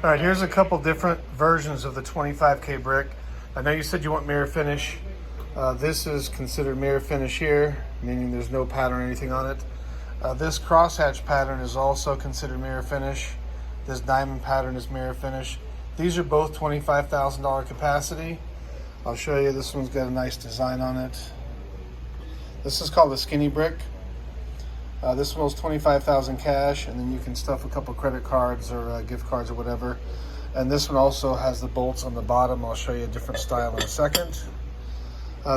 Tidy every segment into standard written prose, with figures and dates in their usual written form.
All right, here's a couple different versions of the 25K brick. I know you said you want mirror finish. This is considered mirror finish here, meaning there's no pattern or anything on it. This crosshatch pattern is also considered mirror finish. This diamond pattern is mirror finish. These are both $25,000 capacity. I'll show you, this one's got a nice design on it. This is called a skinny brick. This one was $25,000 cash, and then you can stuff a couple credit cards or gift cards or whatever. And this one also has the bolts on the bottom. I'll show you a different style in a second.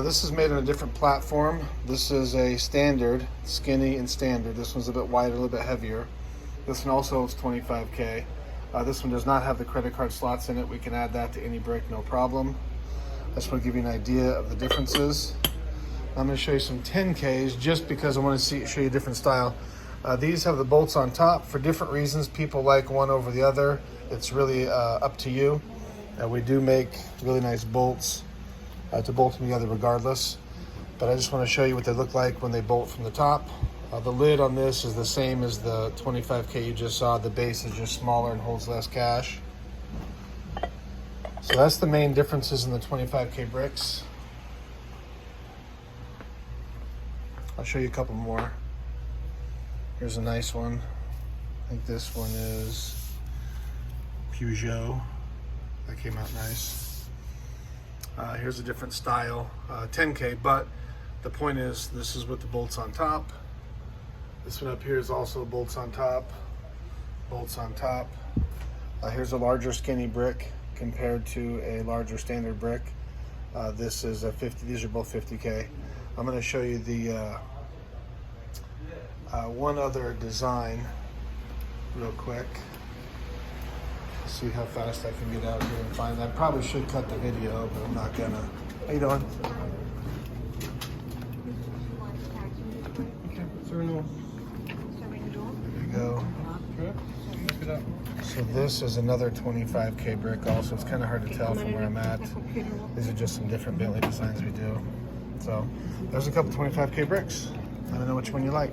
This is made on a different platform. This is a standard, skinny and standard. This one's a bit wider, a little bit heavier. This one also is $25K. This one does not have the credit card slots in it. We can add that to any brick, no problem. I just want to give you an idea of the differences. I'm going to show you some 10Ks just because I want to show you a different style. These have the bolts on top for different reasons. People like one over the other. It's really up to you. We do make really nice bolts to bolt them together regardless. But I just want to show you what they look like when they bolt from the top. The lid on this is the same as the 25K you just saw. The base is just smaller and holds less cash. So that's the main differences in the 25K bricks. I'll show you a couple more. Here's a nice one. I think this one is Peugeot. That came out nice. Here's a different style, 10K, but the point is this is with the bolts on top. This one up here is also bolts on top, bolts on top. Here's a larger skinny brick compared to a larger standard brick. This is a 50, these are both 50K. I'm going to show you the one other design real quick. See how fast I can get out here and find that. I probably should cut the video, but I'm not gonna. How you doing? Okay, it's a renewal. There you go. So this is another 25K brick also. It's kind of hard to tell from where I'm at. These are just some different Bentley designs we do. So there's a couple 25K bricks. Let me know which one you like.